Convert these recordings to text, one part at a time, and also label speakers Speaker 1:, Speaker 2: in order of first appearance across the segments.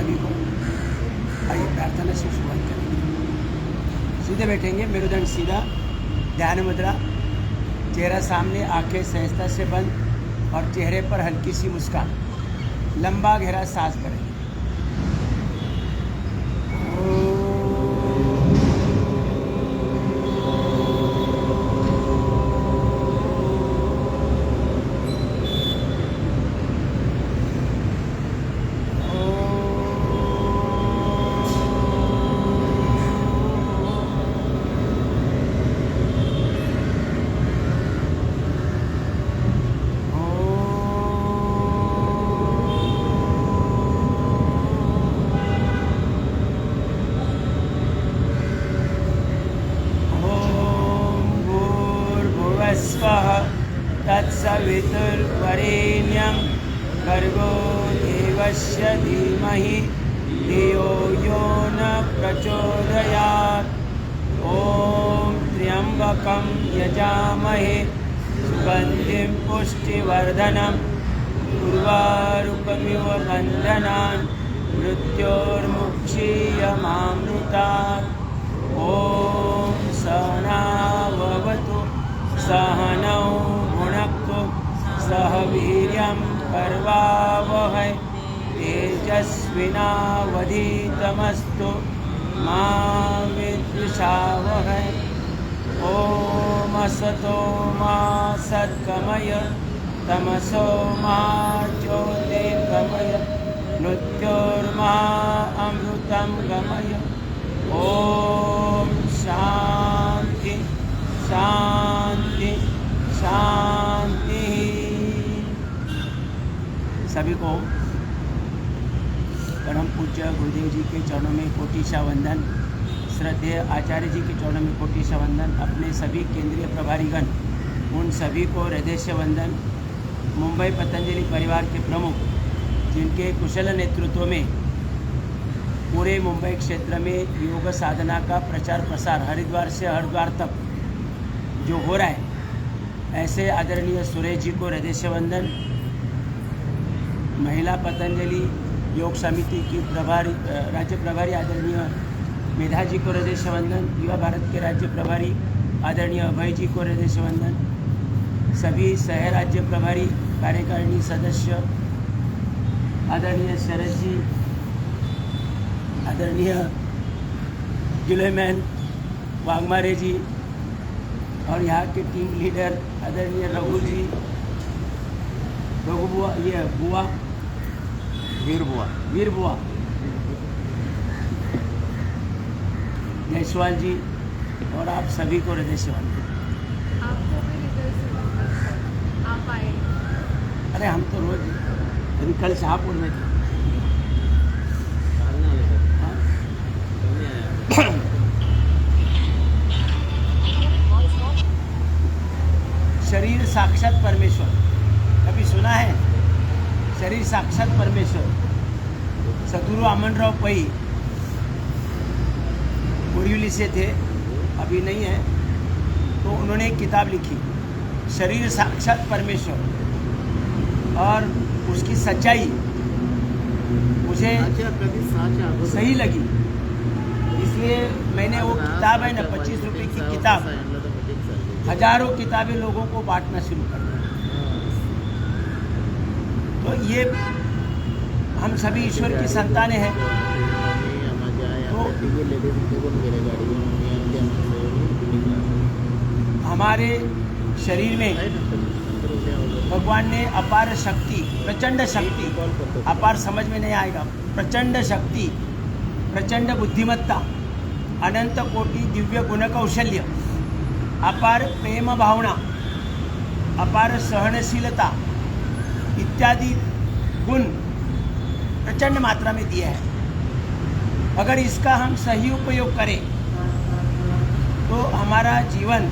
Speaker 1: सभी को। आइए प्रार्थना से शुरुआत करेंगे। सीधे बैठेंगे, मेरुदंड सीधा, ध्यान मुद्रा, चेहरा सामने, आंखें सहजता से बंद और चेहरे पर हल्की सी मुस्कान। लंबा गहरा सांस भरें। तत्सवितुर्वरेण्यं भर्गो देवस्य धीमहि धियो यो न प्रचोदयात्। ॐ त्र्यम्बकं यजामहे सुगन्धिं पुष्टिवर्धनं उर्वारुकमिव बन्धनान् मृत्योर्मुक्षीयमामृतात्। ॐ सहनाववतु सहनौ भुनक्तु सह वीर्यं करवावहै तेजस्विनावधीतमस्तु मा विद्विषावहै। ॐ असतो मा सद्गमय तमसो मा ज्योतिर्गमय मृत्योर्मा अमृतं गमय। ॐ शान्ति शांति शांति। सभी को परम पूज्य गुरुदेव जी के चरणों में कोटिशा वंदन, श्रद्धेय आचार्य जी के चरणों में कोटिशा वंदन, अपने सभी केंद्रीय प्रभारीगण उन सभी को हृदय से वंदन। मुंबई पतंजलि परिवार के प्रमुख जिनके कुशल नेतृत्व में पूरे मुंबई क्षेत्र में योग साधना का प्रचार प्रसार हरिद्वार से हरिद्वार तक जो हो रहा है, ऐसे आदरणीय सुरेश जी को हृदय से वंदन। महिला पतंजलि योग समिति की राज्य प्रभारी आदरणीय मेधा जी को हृदय से वंदन। युवा भारत के राज्य प्रभारी आदरणीय अभय जी को हृदय से वंदन। सभी शहर राज्य प्रभारी कार्यकारिणी सदस्य आदरणीय शरद जी, आदरणीय जुलेमैन वाघमारे जी और यहाँ के टीम लीडर आदरणीय रघु जी, रघु बुआ, ये बुआ वीर बुआ जयसवाल जी और आप सभी को हृदय से वंदन।
Speaker 2: आपको भी हृदय से वंदन। आप आए।
Speaker 1: अरे हम तो रोज अभी कल शाहपुर में थे। शरीर साक्षात परमेश्वर, कभी सुना है? शरीर साक्षात परमेश्वर। सदगुरु आमनराव पै बोरीवली से थे, अभी नहीं है, तो उन्होंने एक किताब लिखी शरीर साक्षात परमेश्वर, और उसकी सच्चाई मुझे सही लगी, इसलिए मैंने वो किताब है ना 25 रुपये की किताब, हजारों किताबें लोगों को बांटना शुरू कर दिया। तो ये हम सभी ईश्वर की संतानें हैं। तो हमारे शरीर में भगवान ने अपार शक्ति, प्रचंड शक्ति, अपार समझ में नहीं आएगा, प्रचंड शक्ति, प्रचंड बुद्धिमत्ता, अनंत कोटि दिव्य गुण कौशल्य, अपार प्रेम भावना, अपार सहनशीलता इत्यादि गुण प्रचंड मात्रा में दिया है। अगर इसका हम सही उपयोग करें तो हमारा जीवन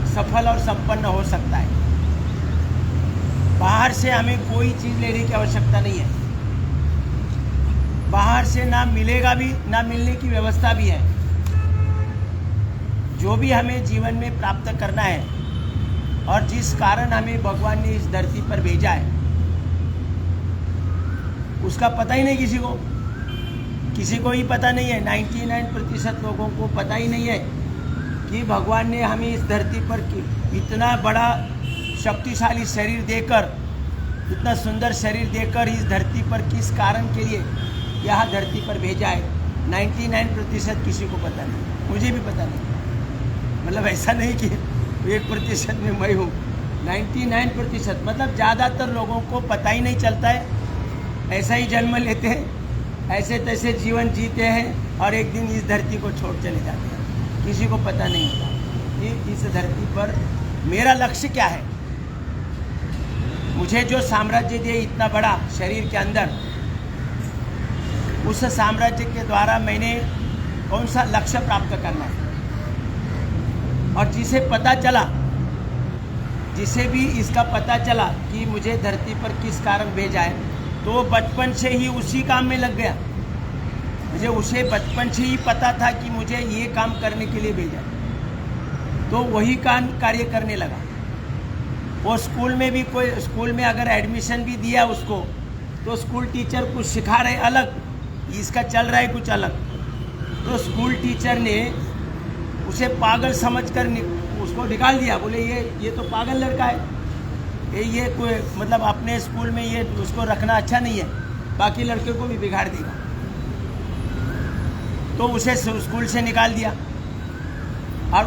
Speaker 1: सफल और संपन्न हो सकता है। बाहर से हमें कोई चीज़ लेने की आवश्यकता नहीं है, बाहर से ना मिलेगा भी, ना मिलने की व्यवस्था भी है। जो भी हमें जीवन में प्राप्त करना है और जिस कारण हमें भगवान ने इस धरती पर भेजा है, उसका पता ही नहीं किसी को। किसी को ही पता नहीं है, 99% लोगों को पता ही नहीं है कि भगवान ने हमें इस धरती पर इतना बड़ा शक्तिशाली शरीर देकर, इतना सुंदर शरीर देकर इस धरती पर किस कारण के लिए यहाँ धरती पर भेजा है। 99% किसी को पता नहीं, मुझे भी पता नहीं। मतलब ऐसा नहीं कि 1% में मैं हूँ, 99% मतलब ज़्यादातर लोगों को पता ही नहीं चलता है। ऐसा ही जन्म लेते हैं, ऐसे तैसे जीवन जीते हैं और एक दिन इस धरती को छोड़ चले जाते हैं। किसी को पता नहीं होता कि इस धरती पर मेरा लक्ष्य क्या है। मुझे जो साम्राज्य दिए इतना बड़ा शरीर के अंदर, उस साम्राज्य के द्वारा मैंने कौन सा लक्ष्य प्राप्त करना है। और जिसे भी इसका पता चला कि मुझे धरती पर किस कारण भेजा है, तो बचपन से ही उसी काम में लग गया। उसे बचपन से ही पता था कि मुझे ये काम करने के लिए भेजा, तो वही कार्य करने लगा। वो स्कूल में अगर एडमिशन भी दिया उसको, तो स्कूल टीचर कुछ सिखा रहे अलग, इसका चल रहा है कुछ अलग, तो स्कूल टीचर ने उसे पागल समझकर उसको निकाल दिया। बोले ये तो पागल लड़का है, ये कोई मतलब अपने स्कूल में ये उसको रखना अच्छा नहीं है, बाकी लड़के को भी बिगाड़ देगा। तो उसे स्कूल से निकाल दिया और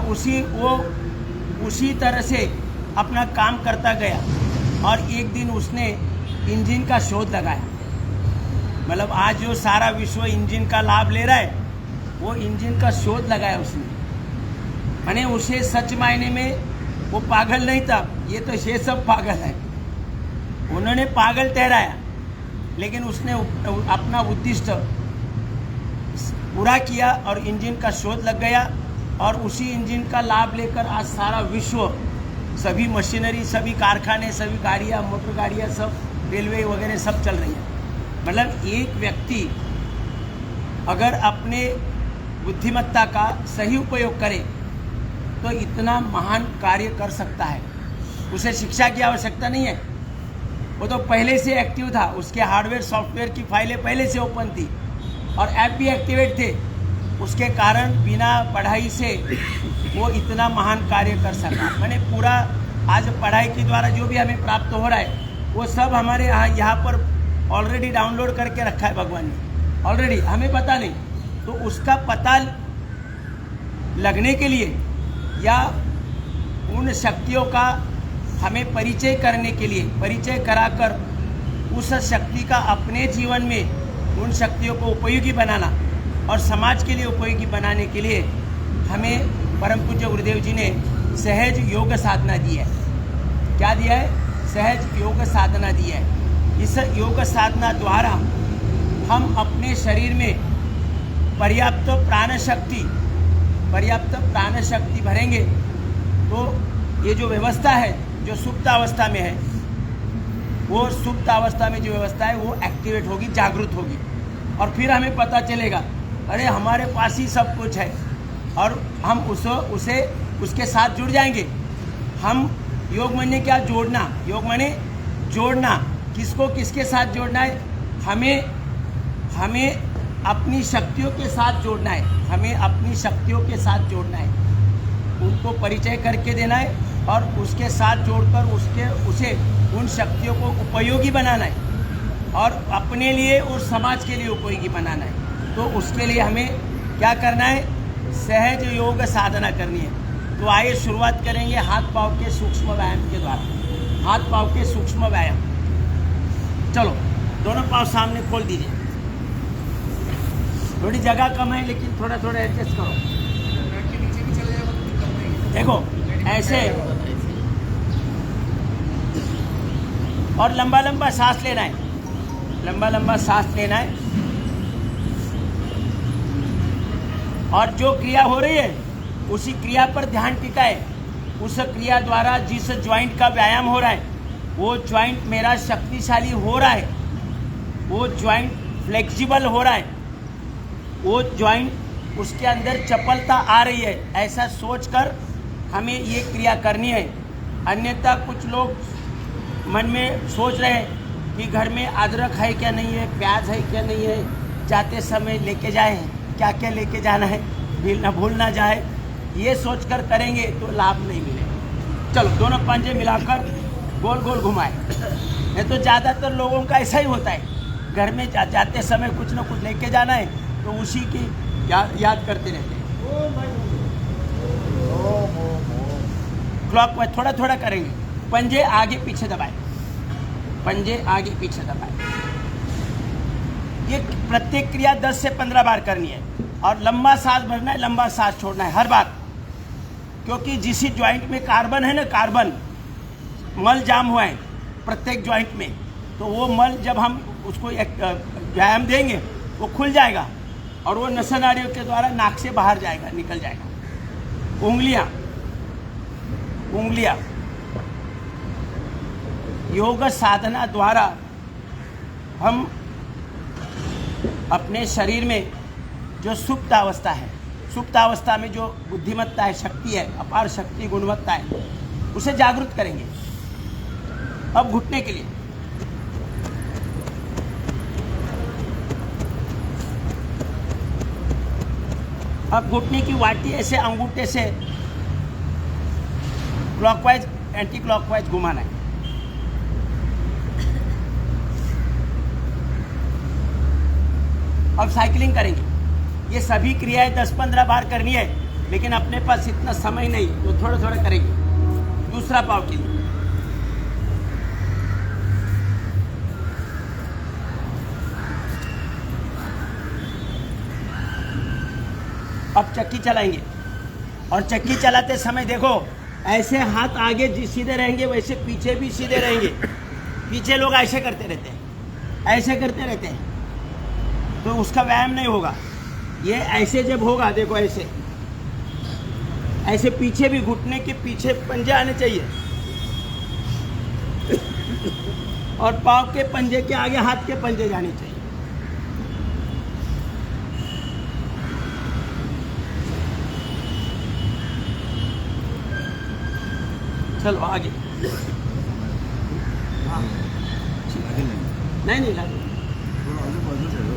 Speaker 1: उसी तरह से अपना काम करता गया। और एक दिन उसने इंजन का शोध लगाया। मतलब आज जो सारा विश्व इंजन का लाभ ले रहा है, वो इंजन का शोध लगाया उसने। माने उसे सच मायने में वो पागल नहीं था, ये तो ये सब पागल है, उन्होंने पागल ठहराया, लेकिन उसने अपना उद्दिष्ट पूरा किया और इंजन का शोध लग गया। और उसी इंजन का लाभ लेकर आज सारा विश्व, सभी मशीनरी, सभी कारखाने, सभी गाड़ियाँ, मोटर गाड़ियाँ, सब रेलवे वगैरह सब चल रही हैं। मतलब एक व्यक्ति अगर अपने बुद्धिमत्ता का सही उपयोग करे तो इतना महान कार्य कर सकता है। उसे शिक्षा की आवश्यकता नहीं है, वो तो पहले से एक्टिव था, उसके हार्डवेयर सॉफ्टवेयर की फाइलें पहले से ओपन थी और ऐप भी एक्टिवेट थे। उसके कारण बिना पढ़ाई से वो इतना महान कार्य कर सका। मैंने पूरा आज पढ़ाई के द्वारा जो भी हमें प्राप्त हो रहा है, वो सब हमारे यहाँ पर ऑलरेडी डाउनलोड करके रखा है भगवान ने, ऑलरेडी, हमें पता नहीं। तो उसका पता लगने के लिए या उन शक्तियों का हमें परिचय करने के लिए, परिचय कराकर उस शक्ति का अपने जीवन में उन शक्तियों को उपयोगी बनाना और समाज के लिए उपयोगी बनाने के लिए हमें परम पूज्य गुरुदेव जी ने सहज योग साधना दी है। क्या दिया है? सहज योग साधना दी है। इस योग साधना द्वारा हम अपने शरीर में पर्याप्त प्राण शक्ति भरेंगे तो ये जो व्यवस्था है, जो सुप्त अवस्था में है, वो सुप्त अवस्था में जो व्यवस्था है वो एक्टिवेट होगी, जागृत होगी। और फिर हमें पता चलेगा, अरे हमारे पास ही सब कुछ है, और हम उसके साथ जुड़ जाएंगे। हम योग माने क्या? जोड़ना। योग माने जोड़ना। किसको किसके साथ जोड़ना है? हमें अपनी शक्तियों के साथ जोड़ना है। हमें अपनी शक्तियों के साथ जोड़ना है, उनको परिचय करके देना है और उसके साथ जोड़कर उसे उन शक्तियों को उपयोगी बनाना है और अपने लिए और समाज के लिए उपयोगी बनाना है। तो उसके लिए हमें क्या करना है? सहज योग साधना करनी है। तो आइए शुरुआत करेंगे हाथ पाँव के सूक्ष्म व्यायाम के द्वारा। हाथ पाँव के सूक्ष्म व्यायाम। चलो, दोनों पाँव सामने खोल दीजिए। थोड़ी जगह कम है लेकिन थोड़ा थोड़ा एडजस्ट करो। देखो ऐसे, और लंबा लंबा सांस लेना है, लंबा लंबा सांस लेना है। और जो क्रिया हो रही है उसी क्रिया पर ध्यान टिकाए। उस क्रिया द्वारा जिस ज्वाइंट का व्यायाम हो रहा है वो ज्वाइंट मेरा शक्तिशाली हो रहा है, वो ज्वाइंट फ्लेक्सिबल हो रहा है, वो ज्वाइंट उसके अंदर चपलता आ रही है, ऐसा सोचकर हमें ये क्रिया करनी है। अन्यथा कुछ लोग मन में सोच रहे हैं कि घर में अदरक है क्या नहीं है, प्याज है क्या नहीं है, जाते समय लेके जाए, क्या क्या लेके जाना है, भूल ना जाए, ये सोचकर करेंगे तो लाभ नहीं मिलेगा। चलो दोनों पंजे मिलाकर गोल गोल घुमाए। नहीं तो ज़्यादातर लोगों का ऐसा ही होता है, घर में जाते समय कुछ ना कुछ लेके जाना है तो उसी की याद करते रहते हैं। क्लॉकवाइज थोड़ा थोड़ा करेंगे। पंजे आगे पीछे दबाए, पंजे आगे पीछे दबाए। ये प्रत्येक क्रिया 10 से 15 बार करनी है और लंबा सांस भरना है, लंबा सांस छोड़ना है हर बार। क्योंकि जिस ज्वाइंट में कार्बन है ना, कार्बन मल जाम हुआ है प्रत्येक ज्वाइंट में, तो वो मल जब हम उसको एक व्यायाम देंगे वो खुल जाएगा और वो नसा नाड़ियों के द्वारा नाक से बाहर जाएगा, निकल जाएगा। उंगलियां, उंगलियां योग साधना द्वारा हम अपने शरीर में जो सुप्त अवस्था है, सुप्त अवस्था में जो बुद्धिमत्ता है, शक्ति है, अपार शक्ति गुणवत्ता है, उसे जागृत करेंगे। अब घुटने के लिए अब घुटने की वाटी ऐसे अंगूठे से क्लॉकवाइज एंटी क्लॉकवाइज घुमाना है। अब साइकिलिंग करेंगे। ये सभी क्रियाएं 10-15 बार करनी है, लेकिन अपने पास इतना समय नहीं तो थोड़ा थोड़ा करेंगे। दूसरा पाव के लिए अब चक्की चलाएंगे और चक्की चलाते समय देखो ऐसे हाथ आगे सीधे रहेंगे, वैसे पीछे भी सीधे रहेंगे। पीछे लोग ऐसे करते रहते हैं, ऐसे करते रहते हैं, तो उसका व्यायाम नहीं होगा। ये ऐसे जब होगा, देखो ऐसे ऐसे पीछे भी, घुटने के पीछे पंजे आने चाहिए और पाँव के पंजे के आगे हाथ के पंजे जाने चाहिए। चलो आगे। नहीं नहीं लागू।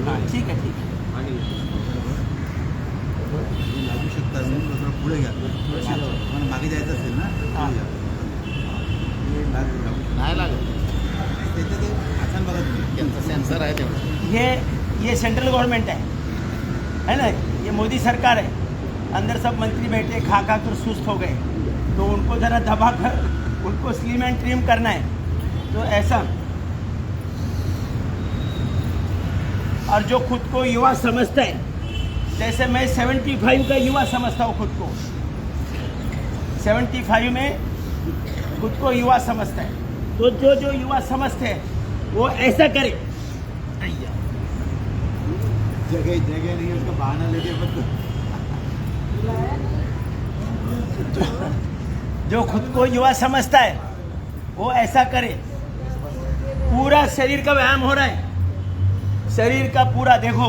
Speaker 1: हाँ ठीक है ठीक है।
Speaker 3: लागू शकता पुढे घ्या, मागे जायचं असेल ना
Speaker 4: नाही लागत,
Speaker 3: त्याचं ते आसान बघा तुम्ही,
Speaker 4: त्यांचा सेन्सर आहे तेवढं।
Speaker 1: ये सेंट्रल गवर्नमेंट है ना, ये मोदी सरकार है। अंदर सब मंत्री बैठे खा खा कर सुस्त हो गए, तो उनको ज़रा दबा कर उनको स्लिम एंड ट्रिम करना है। तो ऐसा, और जो खुद को युवा समझता है, जैसे मैं 75 का युवा समझता हूँ खुद को, 75 में खुद को युवा समझता है, तो जो जो युवा समझते हैं वो ऐसा करे।
Speaker 3: जगह जगह नहीं उसका बहाना लेके बस।
Speaker 1: जो खुद को युवा समझता है वो ऐसा करे। पूरा शरीर का व्यायाम हो रहा है, शरीर का पूरा देखो,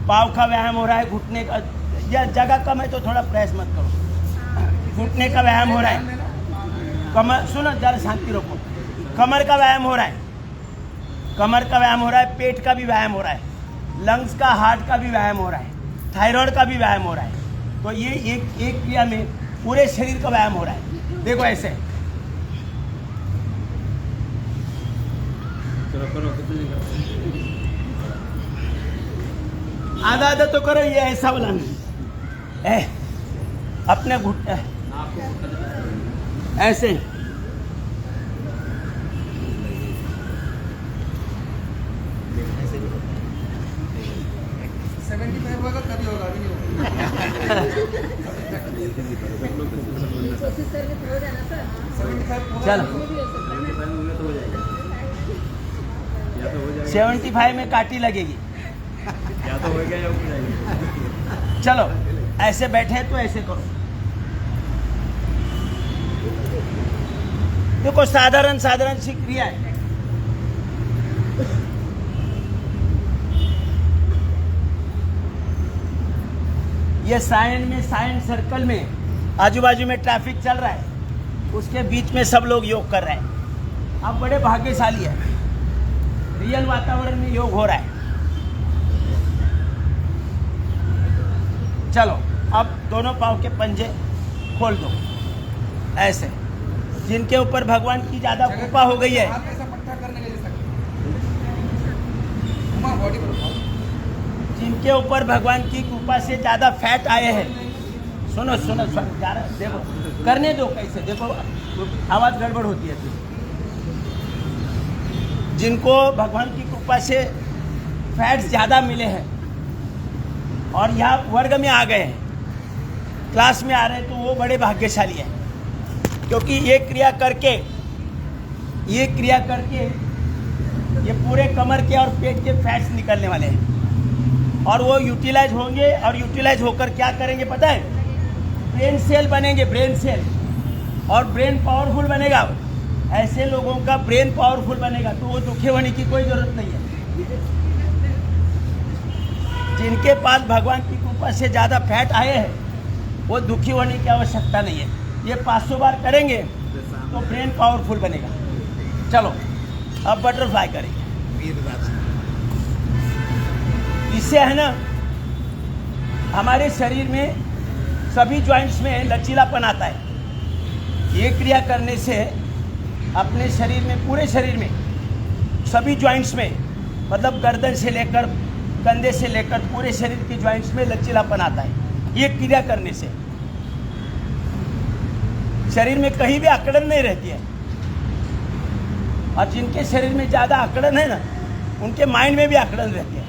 Speaker 1: पाँव का व्यायाम हो रहा है, घुटने का, या जगह कम है तो थोड़ा प्रयास मत करो। घुटने का व्यायाम हो रहा है, कमर, सुनो जरा शांति रखो, कमर का व्यायाम हो रहा है, कमर का व्यायाम हो रहा है, पेट का भी व्यायाम हो रहा है, लंग्स का, हार्ट का भी व्यायाम हो रहा है, थायराइड का भी व्यायाम हो रहा है। तो ये एक क्रिया में पूरे शरीर का व्यायाम हो रहा है। देखो ऐसे आधा आधा तो करो, ये ऐसा वाला नहीं, अपने घुटने ऐसे। चलो 75 में काटी लगेगी। चलो ऐसे बैठे तो ऐसे करो। देखो साधारण साधारण सी क्रिया है। ये साइंस सर्कल में आजू बाजू में ट्रैफिक चल रहा है, उसके बीच में सब लोग योग कर रहे हैं। आप बड़े भाग्यशाली हैं, रियल वातावरण में योग हो रहा है। चलो अब दोनों पाँव के पंजे खोल दो ऐसे। जिनके ऊपर भगवान की ज़्यादा कृपा हो गई है, जिनके ऊपर भगवान की कृपा से ज़्यादा फैट आए हैं, सुनो सुनो सुनो जा रहा देखो, करने दो कैसे, देखो आवाज़ गड़बड़ होती है फिर। जिनको भगवान की कृपा से फैट्स ज़्यादा मिले हैं और यहाँ वर्ग में आ गए हैं, क्लास में आ रहे हैं, तो वो बड़े भाग्यशाली हैं, क्योंकि ये क्रिया करके ये पूरे कमर के और पेट के फैट्स निकलने वाले हैं और वो यूटिलाइज होंगे। और यूटिलाइज होकर क्या करेंगे पता है? ब्रेन सेल बनेंगे, ब्रेन सेल, और ब्रेन पावरफुल बनेगा। ऐसे लोगों का ब्रेन पावरफुल बनेगा तो वो दुखी होने की कोई ज़रूरत नहीं है। जिनके पास भगवान की कृपा से ज़्यादा फैट आए हैं वो दुखी होने की आवश्यकता नहीं है। ये 500 बार करेंगे तो ब्रेन पावरफुल बनेगा। चलो अब बटरफ्लाई करेंगे। इससे है ना हमारे शरीर में सभी जॉइंट्स में लचीलापन आता है। ये क्रिया करने से अपने शरीर में, पूरे शरीर में, सभी जॉइंट्स में, मतलब गर्दन से लेकर कंधे से लेकर पूरे शरीर के जॉइंट्स में लचीलापन आता है ये क्रिया करने से। शरीर में कहीं भी अकड़न नहीं रहती है। और जिनके शरीर में ज़्यादा अकड़न है ना, उनके माइंड में भी अकड़न रहती है।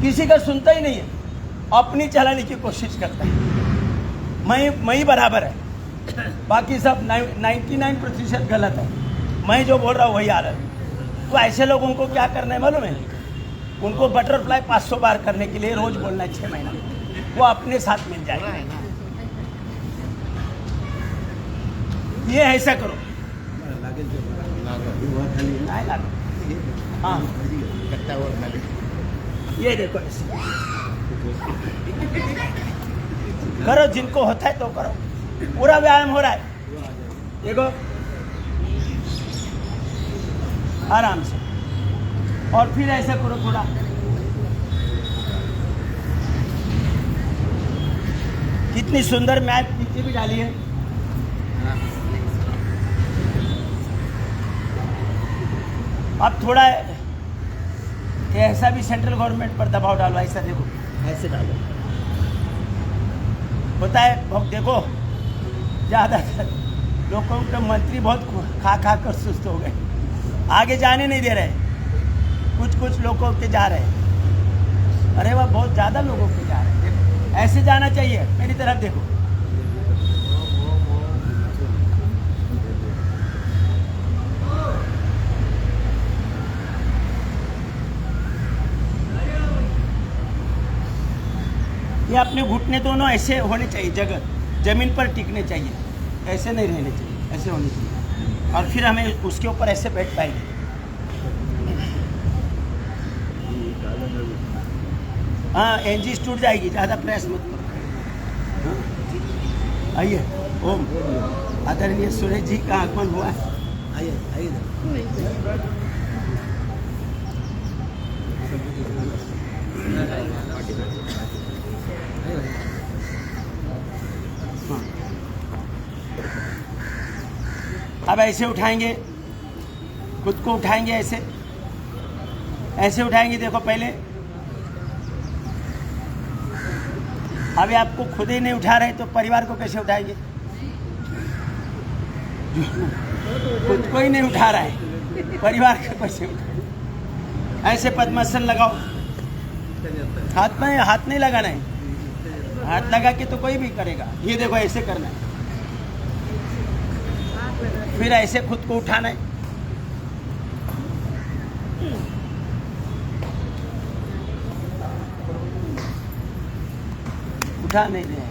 Speaker 1: किसी का सुनता ही नहीं है, अपनी चलाने की कोशिश करता है। मैं ही बराबर है, बाकी सब 99% गलत है। मैं जो बोल रहा हूँ वही आ रहा है। तो ऐसे लोगों को क्या करना है मालूम है? उनको बटरफ्लाई 500 बार करने के लिए रोज बोलना है 6 महीना, वो अपने साथ मिल जाएगा। ये ऐसा करो, नहीं लागो। हाँ ये देखो ऐसे करो, जिनको होता है तो करो। पूरा व्यायाम हो रहा है, देखो आराम से। और फिर ऐसा करो थोड़ा, कितनी सुंदर मैट नीचे भी डाली है। अब थोड़ा ऐसा भी सेंट्रल गवर्नमेंट पर दबाव डालो, ऐसा देखो, ऐसे डालो, होता है। बहुत देखो ज़्यादातर लोगों के मंत्री बहुत खा कर सुस्त हो गए, आगे जाने नहीं दे रहे। कुछ लोगों के जा रहे हैं, अरे वाह बहुत ज़्यादा लोगों के जा रहे हैं। देखो ऐसे जाना चाहिए, मेरी तरफ देखो। ये अपने घुटने दोनों ऐसे होने चाहिए, जमीन पर टिकने चाहिए, ऐसे नहीं रहने चाहिए, ऐसे होने चाहिए। और फिर हमें उसके ऊपर ऐसे बैठ पाएंगे। हाँ एनजी टूट जाएगी, ज़्यादा प्रयास मत करो। हाँ? आइए, ओम आदरणीय सुरेश जी का आगमन हुआ है। आइए आइए। अब ऐसे उठाएंगे, खुद को उठाएंगे, ऐसे उठाएंगे। देखो पहले, अभी आपको खुद ही नहीं उठा रहे तो परिवार को कैसे उठाएंगे? खुद को ही नहीं उठा रहा है, परिवार को कैसे उठाएंगे? ऐसे पद्मासन लगाओ, हाथ नहीं लगाना है, हाथ लगा के तो कोई भी करेगा। ये देखो ऐसे करना है, फिर ऐसे खुद को उठाना है। उठा नहीं रहे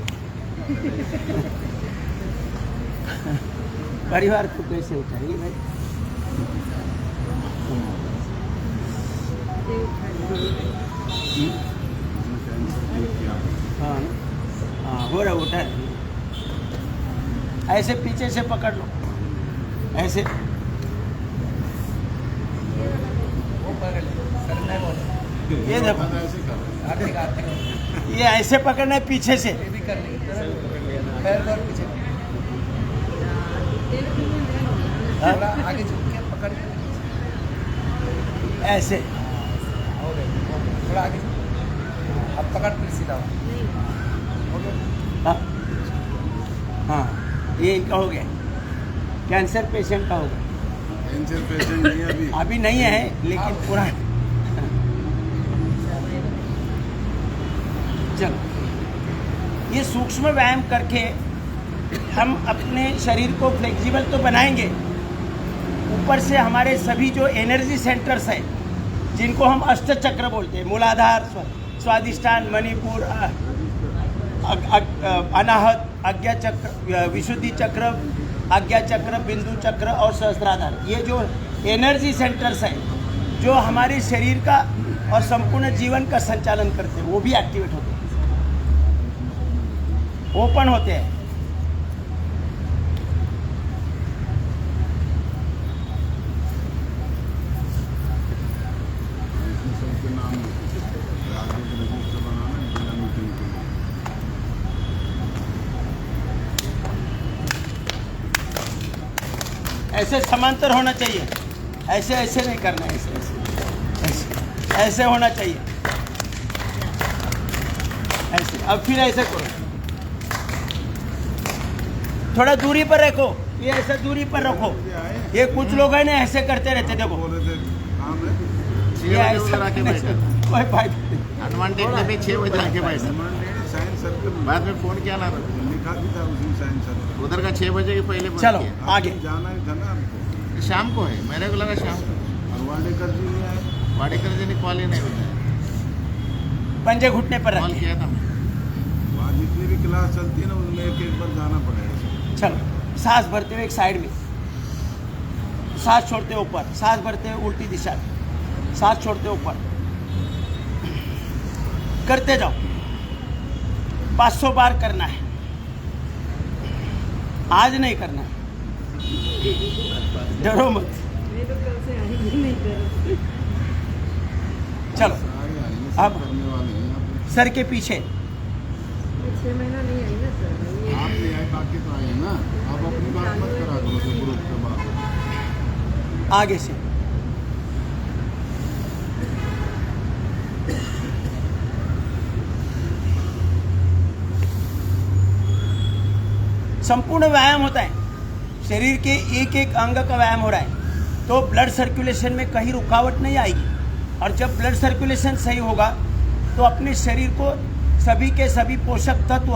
Speaker 1: परिवार को कैसे उठाएंगे भाई? हाँ हाँ हो रहा, उठा। ऐसे पीछे से पकड़ लो, ऐसे ये देखो, ये ऐसे पकड़ना है पीछे से,
Speaker 3: ये भी कर लेंगे पैर को और पीछे
Speaker 1: हाँ?
Speaker 3: थोड़ा आगे झुक के पकड़ के
Speaker 1: ऐसे।
Speaker 3: हो गया थोड़ा आगे झुक। अब पकड़ फिर सीधा हो गया।
Speaker 1: हाँ हाँ, ये इनका हो गया, कैंसर पेशेंट का हो गया।
Speaker 5: कैंसर पेशेंट नहीं अभी।
Speaker 1: अभी नहीं है लेकिन पूरा। चलो, ये सूक्ष्म व्यायाम करके हम अपने शरीर को फ्लेक्सिबल तो बनाएंगे, ऊपर से हमारे सभी जो एनर्जी सेंटर्स हैं जिनको हम अष्टचक्र बोलते हैं, मूलाधार, स्वादिष्ठान, मणिपुर, अनाहत, आज्ञा चक्र, विशुद्धि चक्र, आज्ञा चक्र, बिंदु चक्र और सहस्त्राधार, ये जो एनर्जी सेंटर्स हैं जो हमारे शरीर का और संपूर्ण जीवन का संचालन करते हैं, वो भी एक्टिवेट होते हैं, ओपन होते हैं।
Speaker 5: इसमें सबके नाम राज्य के रजिस्टर बनाना जिला मीटिंग के लिए।
Speaker 1: ऐसे समांतर होना चाहिए, ऐसे ऐसे नहीं करना है, ऐसे ऐसे ऐसे ऐसे होना चाहिए, ऐसे। अब फिर ऐसे करो, थोड़ा दूरी पर रखो, ये ऐसे दूरी पर रखो। ये कुछ लोग हैं ना ऐसे करते रहते, देखो
Speaker 5: बोल रहे थे काम है
Speaker 4: 6
Speaker 1: ये
Speaker 4: बजे
Speaker 1: ऐसे
Speaker 4: उधर आके बैठा था।
Speaker 1: कोई फायदा नहीं।
Speaker 4: हनुमान टेकने पे 6 बजे आके बैठा था।
Speaker 5: साइंस सर्कल
Speaker 4: बाद में फोन किया ना,
Speaker 5: लिखा भी था उसमें साइंस सर्कल।
Speaker 4: उधर का 6 बजे के पहले बंद
Speaker 1: चलो
Speaker 4: किया।
Speaker 1: आगे।
Speaker 5: जाना ही था ना आपको।
Speaker 4: शाम को है, मेरे को लगा शाम को।
Speaker 5: और वाडेकर जी नहीं आए।
Speaker 4: वाडेकर जी ने कॉल ही नहीं बताया,
Speaker 1: पंजे घुटने पर
Speaker 4: कॉल
Speaker 1: रखे।
Speaker 4: किया था मैं।
Speaker 5: वहाँ जितनी भी क्लास चलती है ना उनमें एक एक बार जाना पड़ेगा।
Speaker 1: चलो, सांस भरते हुए एक साइड में, सांस छोड़ते हुए ऊपर, सांस भरते हुए उल्टी दिशा में, सांस छोड़ते हुए ऊपर, करते जाओ। 500 बार करना है, आज नहीं करना है, डरो मत। चलो, अब
Speaker 5: करने वाले हैं यहाँ पे।
Speaker 1: सर के पीछे
Speaker 2: 6 महीना नहीं आई ना सर ये
Speaker 5: आप नहीं आए बाकी तो आए ना। आप अपनी बात मत करा करो तो ग्रुप के बाद।
Speaker 1: आगे से। संपूर्ण व्यायाम होता है, शरीर के एक एक अंग का व्यायाम हो रहा है, तो ब्लड सर्कुलेशन में कहीं रुकावट नहीं आएगी। और जब ब्लड सर्कुलेशन सही होगा तो अपने शरीर को सभी के सभी पोषक तत्व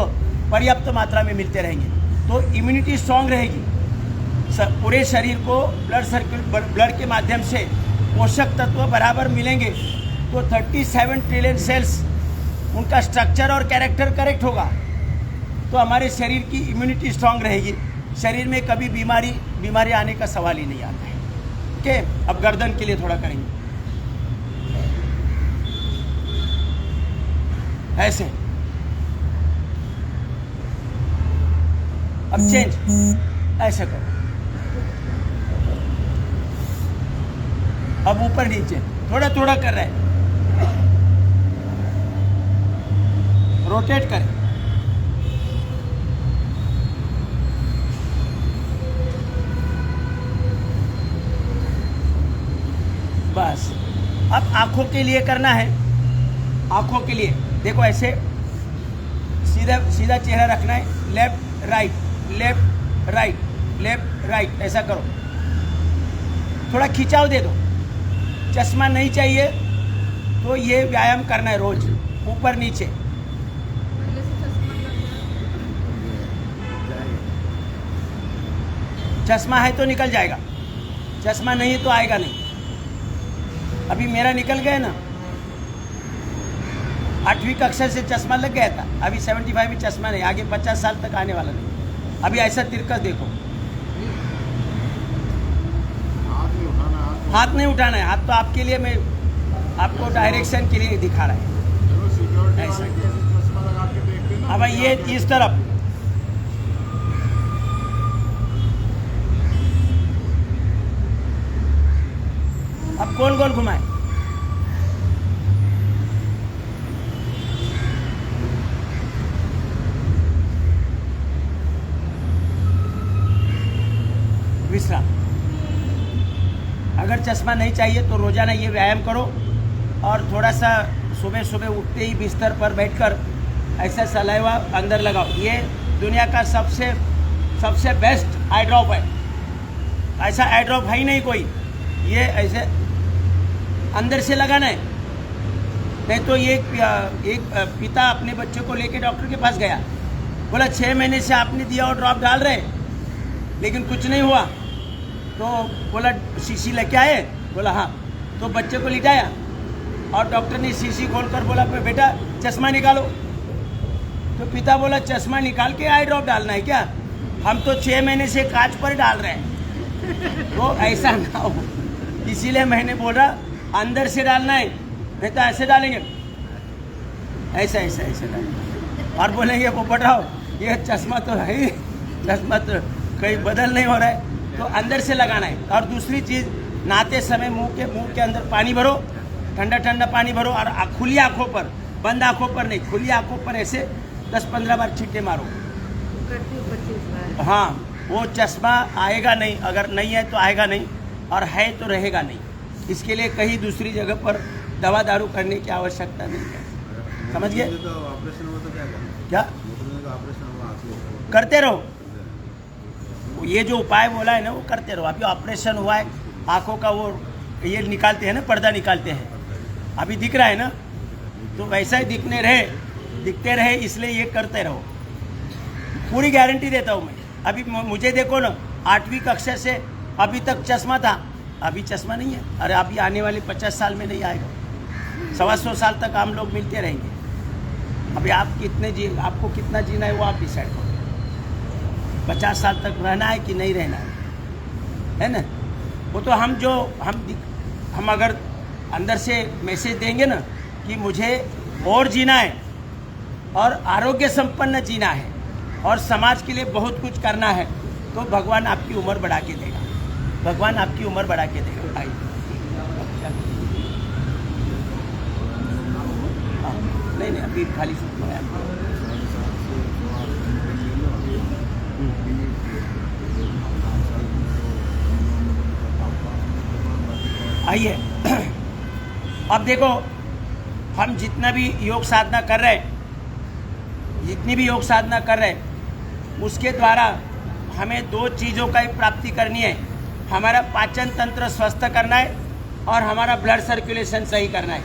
Speaker 1: पर्याप्त मात्रा में मिलते रहेंगे, तो इम्यूनिटी स्ट्रांग रहेगी। पूरे शरीर को ब्लड के माध्यम से पोषक तत्व बराबर मिलेंगे तो 37 ट्रिलियन सेल्स, उनका स्ट्रक्चर और कैरेक्टर करेक्ट होगा, तो हमारे शरीर की इम्यूनिटी स्ट्रांग रहेगी, शरीर में कभी बीमारी आने का सवाल ही नहीं आता है। ओके, अब गर्दन के लिए थोड़ा करेंगे, ऐसे। अब चेंज, ऐसे करो। अब ऊपर नीचे थोड़ा थोड़ा कर रहे हैं, रोटेट करें। बस, अब आंखों के लिए करना है। आंखों के लिए देखो, ऐसे सीधा सीधा चेहरा रखना है, left right left right left right, ऐसा करो। थोड़ा खिंचाव दे दो, चश्मा नहीं चाहिए तो ये व्यायाम करना है रोज, ऊपर नीचे।
Speaker 2: पहले से चश्मा लग रहा है।
Speaker 1: चश्मा है तो निकल जाएगा, चश्मा नहीं है तो आएगा नहीं। अभी मेरा निकल गया ना, 8वीं कक्षा से चश्मा लग गया था, अभी 75 में चश्मा नहीं, आगे 50 साल तक आने वाला नहीं। अभी ऐसा तिरकस देखो,
Speaker 5: हाथ नहीं उठाना,
Speaker 1: हाथ नहीं उठाना है, हाथ तो आपके लिए, मैं आपको डायरेक्शन के लिए दिखा रहा है।
Speaker 5: चलो सिक्योरिटी
Speaker 1: ऐसा।
Speaker 5: वाले कैसे चश्मा लगा के देखते ना।
Speaker 1: अब ये इस तरफ, अब गोल गोल घुमाए, चश्मा नहीं चाहिए तो रोज़ाना ये व्यायाम करो और थोड़ा सा सुबह सुबह उठते ही बिस्तर पर बैठकर ऐसा सलाइवा अंदर लगाओ। ये दुनिया का सबसे बेस्ट आई ड्रॉप है। ऐसा आई ड्रॉप है ही नहीं कोई। ये ऐसे अंदर से लगाना है। नहीं तो एक पिता अपने बच्चे को लेके डॉक्टर के पास गया, बोला 6 महीने से आपने दिया और ड्रॉप डाल रहे लेकिन कुछ नहीं हुआ। तो बोला शीशी लेके आए, बोला हाँ। तो बच्चे को लिटाया और डॉक्टर ने शीशी खोलकर बोला बेटा चश्मा निकालो। तो पिता बोला चश्मा निकाल के आई ड्रॉप डालना है क्या? हम तो 6 महीने से कांच पर डाल रहे हैं। तो ऐसा ना हो, इसीलिए मैंने बोला अंदर से डालना है, नहीं तो ऐसे डालेंगे, ऐसा ऐसा ऐसे डालेंगे और बोलेंगे वो पटाओ ये चश्मा तो है ही, चश्मा तो कहीं बदल नहीं हो रहा है। तो अंदर से लगाना है। और दूसरी चीज़, नहाते समय मुंह के अंदर पानी भरो, ठंडा ठंडा पानी भरो और खुली आंखों पर, बंद आंखों पर नहीं, खुली आंखों पर ऐसे 10-15 बार छींटे मारो।
Speaker 2: करती हूँ 25 बार।
Speaker 1: हाँ, वो चश्मा आएगा नहीं, अगर नहीं है तो आएगा नहीं और है तो रहेगा नहीं। इसके लिए कहीं दूसरी जगह पर दवा दारू करने की आवश्यकता नहीं है। समझ गए?
Speaker 5: तो ऑपरेशन हुआ तो क्या करना?
Speaker 1: क्या
Speaker 5: तो ऑपरेशन हुआ आंसू
Speaker 1: करते रहो, ये जो उपाय बोला है ना वो करते रहो। अभी ऑपरेशन हुआ है आंखों का, वो ये निकालते हैं ना, पर्दा निकालते हैं, अभी दिख रहा है ना, तो वैसा ही दिखते रहे, इसलिए ये करते रहो। पूरी गारंटी देता हूँ मैं। अभी मुझे देखो ना, 8वीं कक्षा से अभी तक चश्मा था, अभी चश्मा नहीं है। अरे अभी आने वाले 50 साल में नहीं आएगा, 125 साल तक हम लोग मिलते रहेंगे। अभी आपको कितना जीना है वो आप डिसाइड करो। 50 साल तक रहना है कि नहीं रहना है ना? वो तो हम अगर अंदर से मैसेज देंगे ना कि मुझे और जीना है और आरोग्य संपन्न जीना है और समाज के लिए बहुत कुछ करना है, तो भगवान आपकी उम्र बढ़ा के देगा। भगवान आपकी उम्र बढ़ा के देगा भाई। हाँ, नहीं अभी खाली सूखना है। आइए अब देखो, हम जितना भी योग साधना कर रहे हैं, जितनी भी योग साधना कर रहे हैं, उसके द्वारा हमें 2 चीज़ों का ही प्राप्ति करनी है। हमारा पाचन तंत्र स्वस्थ करना है और हमारा ब्लड सर्कुलेशन सही करना है।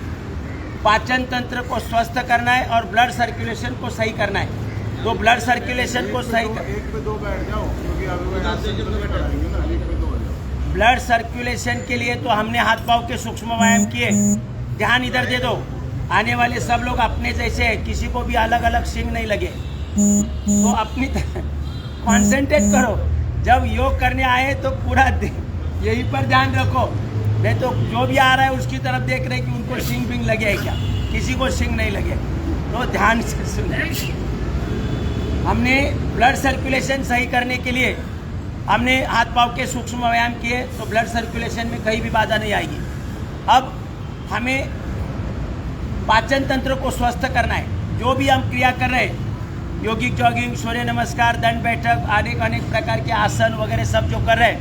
Speaker 1: पाचन तंत्र को स्वस्थ करना है और ब्लड सर्कुलेशन को सही करना है। तो ब्लड सर्कुलेशन को सही
Speaker 5: एक पे 2 बैठ जाओ, क्योंकि अभी ना 1 पे 2 हो जाओ।
Speaker 1: ब्लड सर्कुलेशन के लिए तो हमने हाथ पाँव के सूक्ष्म व्यायाम किए। ध्यान इधर दे दो, आने वाले सब लोग अपने जैसे हैं, किसी को भी अलग अलग सिंग नहीं लगे। तो अपनी कॉन्सेंट्रेट करो। जब योग करने आए तो पूरा यही पर ध्यान रखो, नहीं तो जो भी आ रहा है उसकी तरफ देख रहे कि उनको सिंग बिंग लगे है क्या, किसी को सिंग नहीं लगे। तो ध्यान से सुनो। हमने ब्लड सर्कुलेशन सही करने के लिए हमने हाथ पाँव के सूक्ष्म व्यायाम किए, तो ब्लड सर्कुलेशन में कहीं भी बाधा नहीं आएगी। अब हमें पाचन तंत्र को स्वस्थ करना है। जो भी हम क्रिया कर रहे हैं, योगिक जॉगिंग, सूर्य नमस्कार, दंड बैठक, अनेक प्रकार के आसन वगैरह सब जो कर रहे हैं,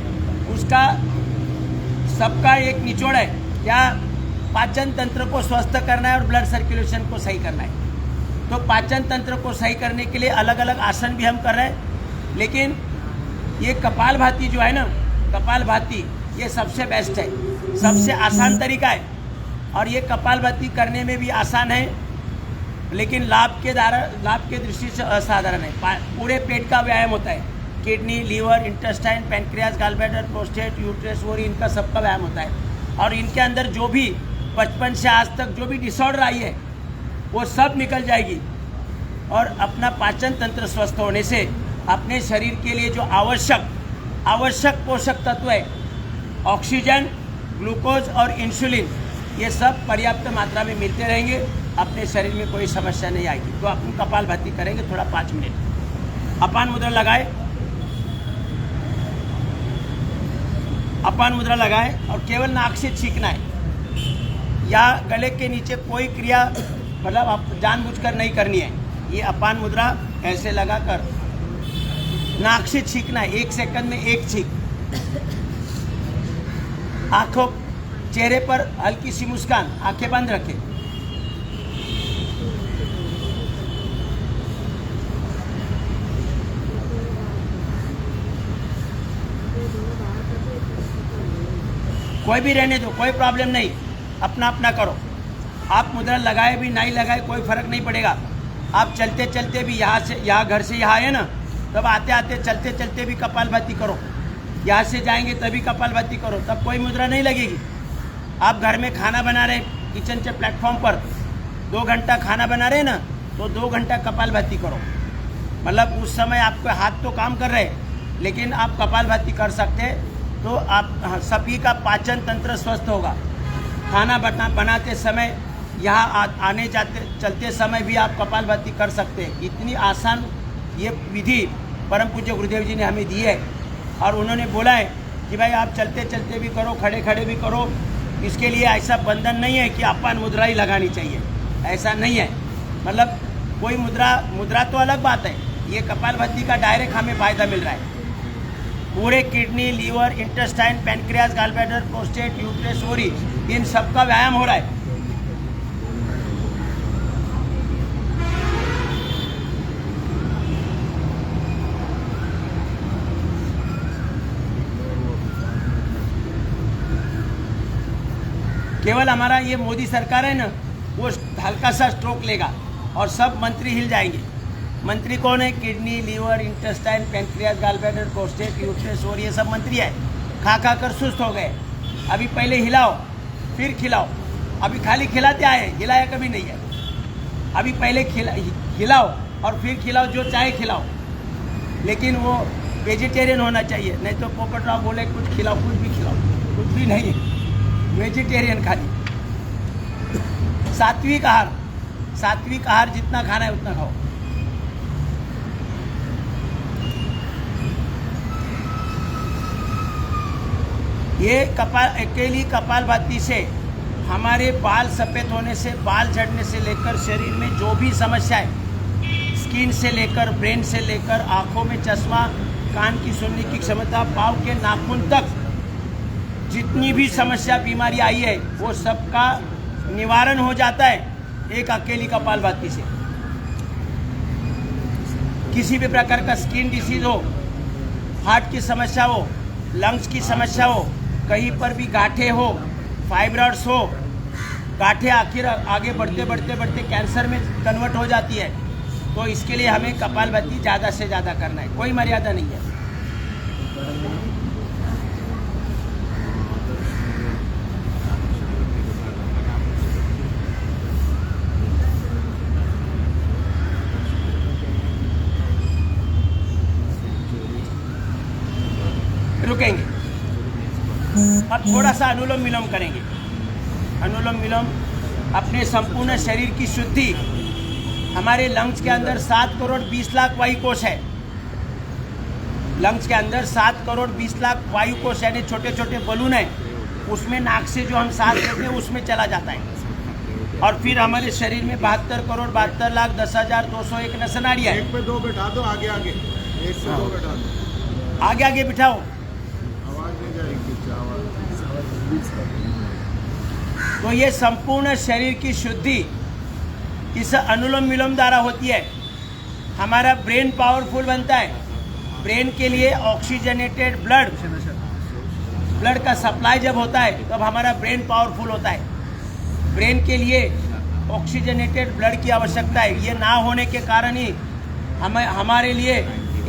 Speaker 1: उसका सबका एक निचोड़ है क्या? पाचन तंत्र को स्वस्थ करना है और ब्लड सर्कुलेशन को सही करना है। तो पाचन तंत्र को सही करने के लिए अलग अलग आसन भी हम कर रहे हैं, लेकिन ये कपालभाति जो है ना, कपालभाति ये सबसे बेस्ट है, सबसे आसान तरीका है। और ये कपालभाति करने में भी आसान है, लेकिन लाभ के दृष्टि से असाधारण है। पूरे पेट का व्यायाम होता है, kidney, liver, intestine, pancreas, gallbladder, prostate, uterus, ovary, इनका सबका व्यायाम होता है। और इनके अंदर जो भी बचपन से आज तक जो भी डिसऑर्डर आई है वो सब निकल जाएगी। और अपना पाचन तंत्र स्वस्थ होने से अपने शरीर के लिए जो आवश्यक पोषक तत्व है, ऑक्सीजन, ग्लूकोज और इंसुलिन, ये सब पर्याप्त मात्रा में मिलते रहेंगे। अपने शरीर में कोई समस्या नहीं आएगी। तो अपन कपालभाति करेंगे थोड़ा 5 मिनट। अपान मुद्रा लगाए, अपान मुद्रा लगाए और केवल नाक से छींकना है या गले के नीचे कोई क्रिया मतलब आप जानबूझकर नहीं करनी है। ये अपान मुद्रा ऐसे लगाकर नाक से छींकना है, 1 सेकंड में 1 छींक। चेहरे पर हल्की सी मुस्कान, आंखें बंद रखें। कोई भी रहने दो, कोई प्रॉब्लम नहीं, अपना अपना करो। आप मुद्रा लगाए भी नहीं लगाए कोई फर्क नहीं पड़ेगा। आप चलते चलते भी यहाँ घर से यहाँ आए ना, तब आते आते चलते चलते भी कपालभाति करो। यहाँ से जाएंगे तभी कपालभाति करो, तब कोई मुद्रा नहीं लगेगी। आप घर में खाना बना रहे किचन के प्लेटफॉर्म पर 2 घंटा खाना बना रहे ना, तो 2 घंटा कपालभाति करो। मतलब उस समय आपके हाथ तो काम कर रहे, लेकिन आप कपालभाति कर सकते, तो आप सभी का पाचन तंत्र स्वस्थ होगा। खाना बनाते समय, यहाँ आने जाते चलते समय भी आप कपालभाति कर सकते हैं। इतनी आसान ये विधि परम पूज्य गुरुदेव जी ने हमें दी है, और उन्होंने बोला है कि भाई आप चलते चलते भी करो, खड़े खड़े भी करो। इसके लिए ऐसा बंधन नहीं है कि अपन मुद्रा ही लगानी चाहिए, ऐसा नहीं है। मतलब कोई मुद्रा तो अलग बात है, ये कपालभाति का डायरेक्ट हमें फ़ायदा मिल रहा है। पूरे kidney, liver, intestine, pancreas, gallbladder, prostate, uterus, ovary, इन सब का व्यायाम हो रहा है। केवल हमारा ये मोदी सरकार है ना, वो हल्का सा स्ट्रोक लेगा और सब मंत्री हिल जाएंगे। मंत्री कौन है? Kidney, liver, intestine, pancreas, gallbladder, prostate, uterus और ये सब मंत्री है। खा खा कर सुस्त हो गए। अभी पहले हिलाओ फिर खिलाओ। अभी खाली खिलाते आए, हिलाया कभी नहीं है। अभी पहले हिलाओ और फिर खिलाओ, जो चाहे खिलाओ, लेकिन वो वेजिटेरियन होना चाहिए। नहीं तो पोपटराव बोले कुछ खिलाओ, कुछ भी खिलाओ, कुछ भी नहीं, वेजिटेरियन खाली। सात्विक आहार जितना खाना है उतना खाओ। ये अकेली कपालभाति से हमारे बाल सफ़ेद होने से, बाल झड़ने से लेकर शरीर में जो भी समस्या है, स्किन से लेकर ब्रेन से लेकर आँखों में चश्मा, कान की सुनने की क्षमता, पाँव के नाखून तक जितनी भी समस्या बीमारी आई है, वो सबका निवारण हो जाता है एक अकेली कपालभाति से। किसी भी प्रकार का स्किन डिसीज हो, हार्ट की समस्या हो, लंग्स की समस्या हो, कहीं पर भी गांठें हो, फाइब्रॉइड्स हो, गांठें आखिर आगे बढ़ते बढ़ते बढ़ते कैंसर में कन्वर्ट हो जाती है, तो इसके लिए हमें कपालभाति ज़्यादा से ज़्यादा करना है, कोई मर्यादा नहीं है। रुकेंगे और थोड़ा सा अनुलोम विलोम करेंगे। अनुलोम विलोम अपने संपूर्ण शरीर की शुद्धि। हमारे लंग्स के अंदर 7 करोड़ 20 लाख वायु कोश है। लंग्स के अंदर 7 करोड़ 20 लाख वायु कोश यानी छोटे छोटे बलून है, उसमें नाक से जो हम सांस लेते हैं उसमें चला जाता है। और फिर हमारे शरीर में 72 करोड़ 72 लाख 10,201 नसनाड़ियाँ है।
Speaker 5: एक पे 2 बैठा दो, आगे आगे, एक से 2 बैठा दो,
Speaker 1: आगे आगे बिठाओ।
Speaker 5: आवाज नहीं जाएगी, आवाज।
Speaker 1: तो ये संपूर्ण शरीर की शुद्धि इस अनुलोम विलोम द्वारा होती है। हमारा ब्रेन पावरफुल बनता है। ब्रेन के लिए ऑक्सीजनेटेड ब्लड का सप्लाई जब होता है तब हमारा ब्रेन पावरफुल होता है। ब्रेन के लिए ऑक्सीजनेटेड ब्लड की आवश्यकता है। ये ना होने के कारण ही हमारे लिए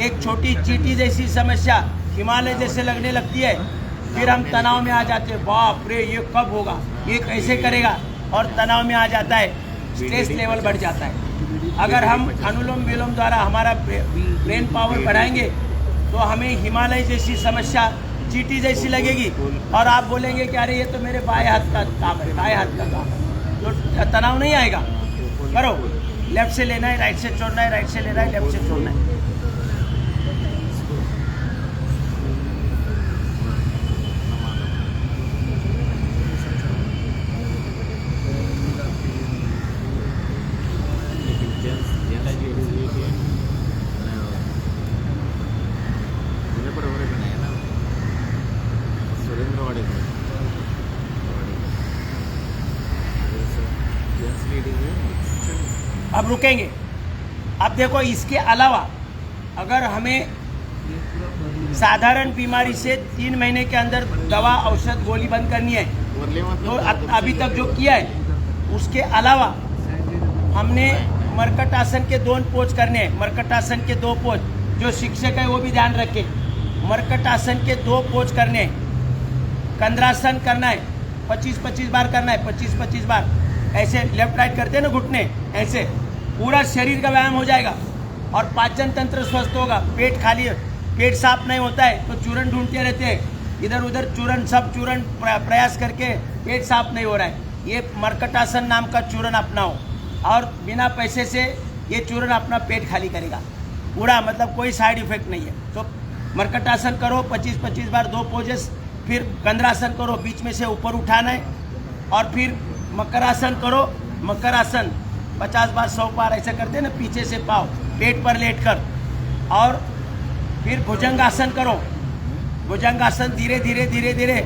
Speaker 1: एक छोटी चींटी जैसी समस्या हिमालय जैसे लगने लगती है। फिर हम तनाव में आ जाते हैं, बाप रे ये कब होगा, ये कैसे करेगा, और तनाव में आ जाता है, स्ट्रेस लेवल बढ़ जाता है। अगर हम अनुलोम विलोम द्वारा हमारा ब्रेन पावर बढ़ाएंगे तो हमें हिमालय जैसी समस्या चींटी जैसी लगेगी, और आप बोलेंगे कि अरे ये तो मेरे बाएं हाथ का काम है, दाएं हाथ का काम है, तो तनाव नहीं आएगा। करो, लेफ्ट से लेना है, राइट से छोड़ना है, राइट से लेना है, लेफ्ट से छोड़ना है।
Speaker 4: बरोबर आहे का नाही ना सुरेंद्र वाडेकर
Speaker 1: अब रुकेंगे। अब देखो, इसके अलावा अगर हमें साधारण बीमारी से 3 महीने के अंदर दवा औषध गोली बंद करनी है
Speaker 4: बोलने
Speaker 1: तो
Speaker 4: मतलब
Speaker 1: अभी तक जो किया है, उसके अलावा हमने मरकट आसन के 2 पोज करने हैं। मरकट आसन के 2 पोज, जो शिक्षक है वो भी ध्यान रखें। मरकट आसन के 2 पोज करने हैं। कंद्रासन करना है, 25-25 बार करना है, 25-25 बार। ऐसे लेफ्ट राइट करते हैं ना घुटने, ऐसे पूरा शरीर का व्यायाम हो जाएगा और पाचन तंत्र स्वस्थ होगा। पेट खाली, पेट साफ नहीं होता है तो चूरन ढूंढते रहते हैं, इधर उधर चूरन, सब चूरन प्रयास करके पेट साफ नहीं हो रहा है। ये मरकट आसन नाम का चूरन अपनाओ और बिना पैसे से ये चूरन अपना पेट खाली करेगा पूरा, मतलब कोई साइड इफेक्ट नहीं है। तो मरकट आसन करो 25-25 बार, 2 पोजेस। फिर कंद्रासन करो, बीच में से ऊपर उठाना है। और फिर मकरासन करो। मकरासन 50 बार, 100 बार ऐसे करते हैं ना, पीछे से पाँव पेट पर लेट कर। और फिर भुजंगासन करो। भुजंगासन धीरे धीरे धीरे धीरे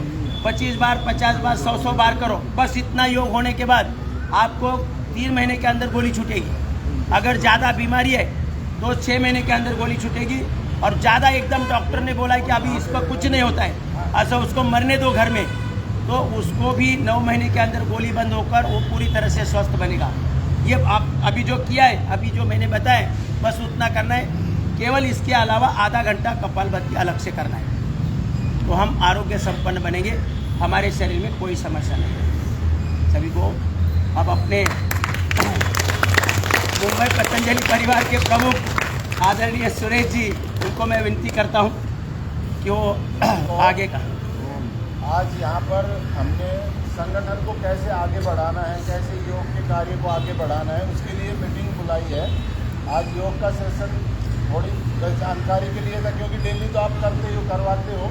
Speaker 1: 25 बार, 50 बार, 100 बार करो। बस इतना योग होने के बाद आपको 3 महीने के अंदर गोली छूटेगी। अगर ज़्यादा बीमारी है तो 6 महीने के अंदर गोली छूटेगी। और ज़्यादा एकदम डॉक्टर ने बोला है कि अभी इस पर कुछ नहीं होता है, अच्छा उसको मरने दो घर में, तो उसको भी 9 महीने के अंदर गोली बंद होकर वो पूरी तरह से स्वस्थ बनेगा। ये आप अभी जो किया है, अभी जो मैंने बताया, बस उतना करना है। केवल इसके अलावा आधा घंटा कपालभाति अलग से करना है, तो हम आरोग्य संपन्न बनेंगे। हमारे शरीर में कोई समस्या नहीं है। सभी को अब अपने मुंबई पतंजलि परिवार के प्रमुख आदरणीय सुरेश जी, उनको मैं विनती करता हूं कि वो आगे का।
Speaker 5: आज यहाँ पर हमने संगठन को कैसे आगे बढ़ाना है, कैसे योग के कार्य को आगे बढ़ाना है, उसके लिए मीटिंग बुलाई है। आज योग का सेशन थोड़ी जानकारी के लिए था, क्योंकि डेली तो आप करते हो, करवाते हो,